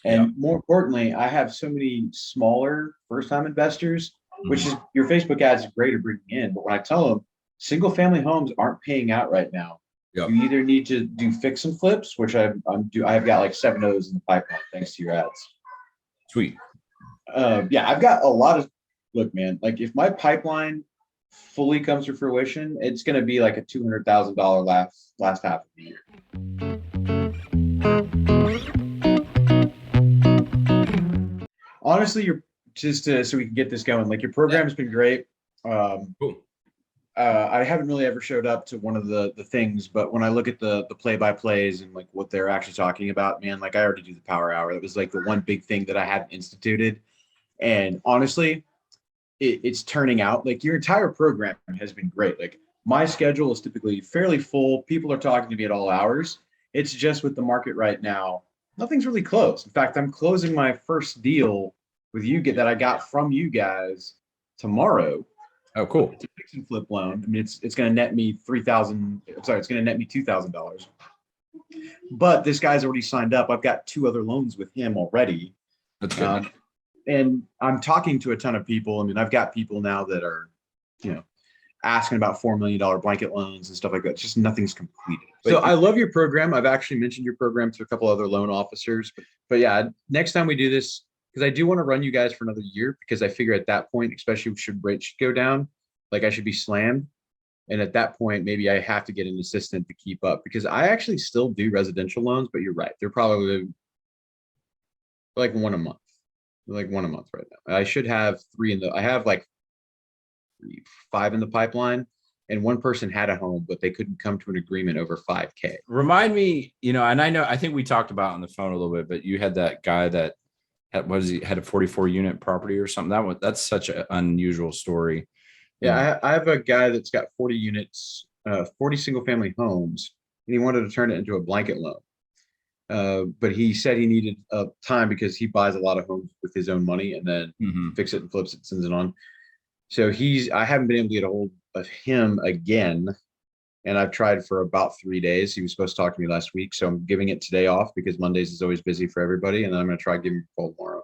Yeah. And more importantly, I have so many smaller first-time investors, which Mhm. is your Facebook ads are great at bringing in. But when I tell them single-family homes aren't paying out right now, Yep. you either need to do fix and flips, which I've got like 7 of those in the pipeline thanks to your ads. Sweet. Yeah, I've got a lot of look, man. Like if my pipeline fully comes to fruition, it's going to be like a $200,000 last half of the year. Honestly, you're just so we can get this going. Like your Yeah. program's been great. Um, Cool. I haven't really ever showed up to one of the things, but when I look at the play by plays and like what they're actually talking about, man, like I already do the power hour. That was like the one big thing that I hadn't instituted. And honestly, it's turning out like your entire program has been great. Like my schedule is typically fairly full. People are talking to me at all hours. It's just with the market right now, nothing's really closed. In fact, I'm closing my first deal with you that I got from you guys tomorrow. Oh, cool. It's a fix and flip loan. I mean, it's going to net me 3,000. I'm sorry, it's going to net me $2,000. But this guy's already signed up. I've got 2 other loans with him already. That's good. And I'm talking to a ton of people. I mean, I've got people now that are, you know, asking about $4 million blanket loans and stuff like that. It's just nothing's completed. So I love your program. I've actually mentioned your program to a couple other loan officers. But yeah, next time we do this, because I do want to run you guys for another year, because I figure at that point, especially should rates go down, like I should be slammed. And at that point, maybe I have to get an assistant to keep up, because I actually still do residential loans, but you're right. They're probably like one a month. Like one a month right now. I should have 3 I have like 5 in the pipeline, and one person had a home, but they couldn't come to an agreement over 5K. Remind me, and I think we talked about on the phone a little bit, but you had that guy that had a 44 unit property or something. That's such an unusual story. Yeah, I have a guy that's got 40 units, 40 single family homes, and he wanted to turn it into a blanket loan. But he said he needed time because he buys a lot of homes with his own money and then fix it and flips it, sends it on. So I haven't been able to get a hold of him again. And I've tried for about 3 days. He was supposed to talk to me last week. So I'm giving it today off because Mondays is always busy for everybody. And then I'm going to try to give him a call tomorrow.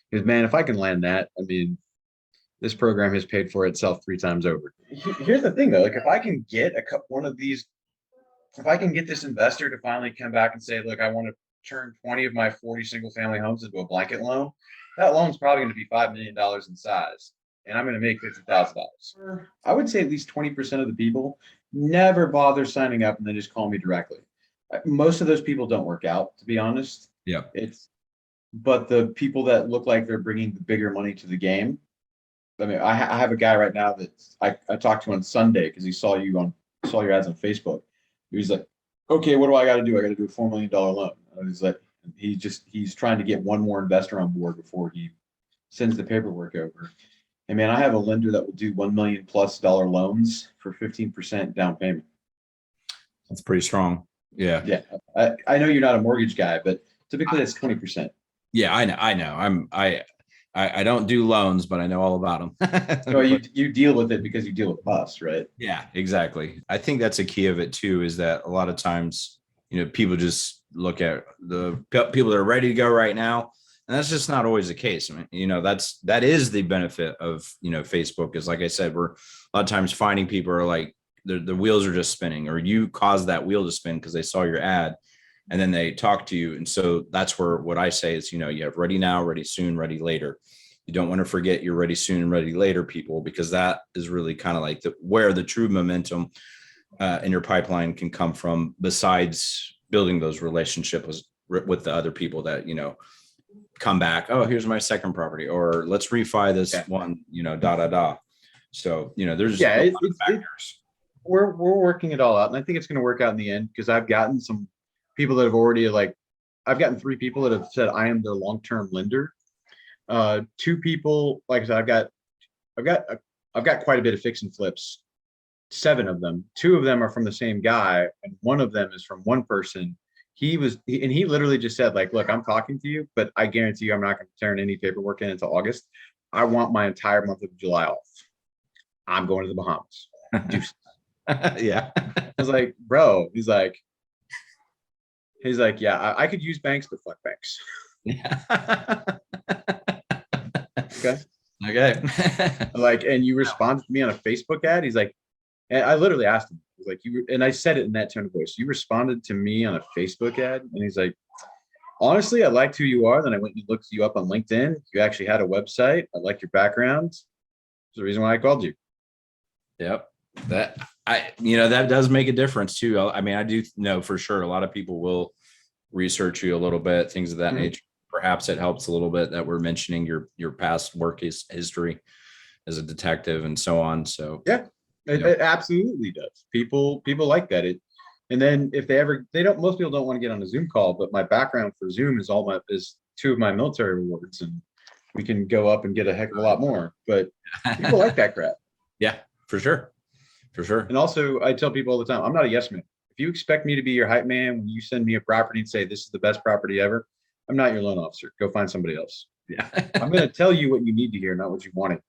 Because, man, if I can land that, I mean, this program has paid for itself 3 times over. Here's the thing, though. Like, if I can get one of these, if I can get this investor to finally come back and say, look, I want to turn 20 of my 40 single family homes into a blanket loan, that loan's probably going to be $5 million in size. And I'm going to make $50,000. I would say at least 20% of the people never bother signing up and they just call me directly. Most of those people don't work out, to be honest. Yeah. But the people that look like they're bringing the bigger money to the game. I mean, I have a guy right now that I talked to on Sunday because he saw your ads on Facebook. He's like, okay, what do I got to do? I got to do a $4 million loan. And he's like, he's trying to get one more investor on board before he sends the paperwork over. And man, I have a lender that will do $1 million+ loans for 15% down payment. That's pretty strong. Yeah. Yeah. I know you're not a mortgage guy, but typically that's 20%. Yeah, I know. I don't do loans, but I know all about them. No, you deal with it because you deal with us, right? Yeah, exactly. I think that's a key of it too, is that a lot of times, people just look at the people that are ready to go right now. And that's just not always the case. I mean, that is the benefit of, Facebook is, like I said, we're a lot of times finding people are like, the wheels are just spinning, or you caused that wheel to spin because they saw your ad and then they talk to you. And so that's where what I say is, you have ready now, ready soon, ready later. You don't want to forget your ready soon and ready later people, because that is really kind of like where the true momentum in your pipeline can come from, besides building those relationships with the other people that, come back. Oh, here's my second property, or let's refi this one, So, there's factors. We're working it all out. And I think it's going to work out in the end, because I've gotten some people that have already I've gotten 3 people that have said I am their long-term lender. 2 people, like I said, I've got quite a bit of fix and flips, 7 of them. 2 of them are from the same guy, and one of them is from one person. He literally just said, like, look, I'm talking to you, but I guarantee you I'm not going to turn any paperwork in until August. I want my entire month of July off. I'm going to the Bahamas. Yeah. I was like, bro, he's like, yeah, I could use banks, but fuck banks. Yeah. Okay. Okay. Like, and you responded to me on a Facebook ad. He's like, and I literally asked him, I was like, and I said it in that tone of voice. You responded to me on a Facebook ad, and he's like, honestly, I liked who you are. Then I went and looked you up on LinkedIn. You actually had a website. I like your background. It's the reason why I called you. Yep. That does make a difference too. I mean, I do know for sure a lot of people will research you a little bit, things of that Mhm. nature. Perhaps it helps a little bit that we're mentioning your past work history as a detective and so on. So Yeah, it absolutely does. People like that. And then if they don't, most people don't want to get on a Zoom call, but my background for Zoom is two of my military awards, and we can go up and get a heck of a lot more. But people like that crap. Yeah, for sure. For sure. And also, I tell people all the time, I'm not a yes man. If you expect me to be your hype man when you send me a property and say this is the best property ever, I'm not your loan officer. Go find somebody else. Yeah. I'm going to tell you what you need to hear, not what you want to hear.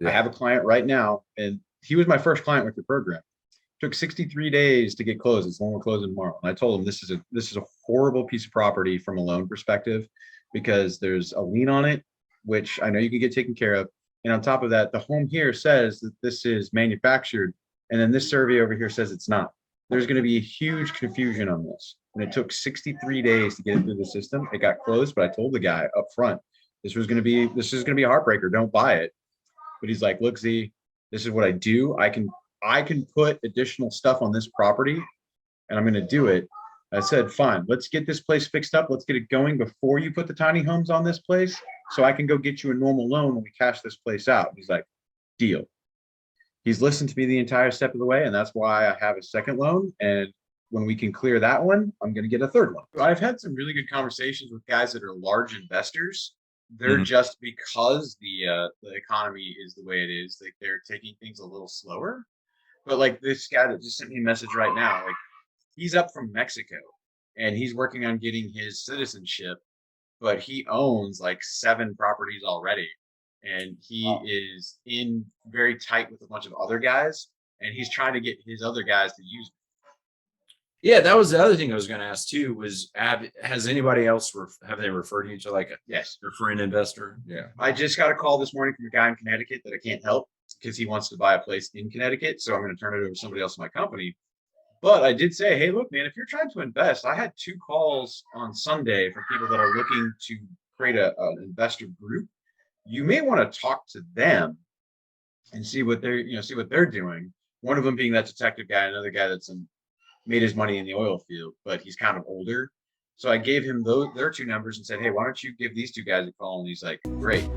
Yeah. I have a client right now, and he was my first client with the program. It took 63 days to get closed. It's the one we're closing tomorrow. And I told him this is a horrible piece of property from a loan perspective because there's a lien on it, which I know you can get taken care of. And on top of that, the home here says that this is manufactured, and then this survey over here says it's not. There's going to be a huge confusion on this. And it took 63 days to get it through the system. It got closed, but I told the guy up front, this is going to be a heartbreaker. Don't buy it. But he's like, look, Z, this is what I do. I can put additional stuff on this property, and I'm going to do it. I said, fine, let's get this place fixed up. Let's get it going before you put the tiny homes on this place, so I can go get you a normal loan when we cash this place out. He's like, deal. He's listened to me the entire step of the way, and that's why I have a second loan. And when we can clear that one, I'm going to get a third one. I've had some really good conversations with guys that are large investors. They're just because the economy is the way it is, like they're taking things a little slower. But like this guy that just sent me a message right now, like he's up from Mexico and he's working on getting his citizenship, but he owns like 7 properties already. And he is in very tight with a bunch of other guys, and he's trying to get his other guys to use it. Yeah, that was the other thing I was going to ask too. Has anybody else have they referred you to like Yes. a friend investor? Yeah, I just got a call this morning from a guy in Connecticut that I can't help because he wants to buy a place in Connecticut. So I'm going to turn it over to somebody else in my company. But I did say, hey, look, man, if you're trying to invest, I had 2 calls on Sunday from people that are looking to create an investor group. You may want to talk to them and see what they're doing. One of them being that detective guy, another guy that's made his money in the oil field, but he's kind of older. So I gave him their 2 numbers and said, hey, why don't you give these 2 guys a call? And he's like, great.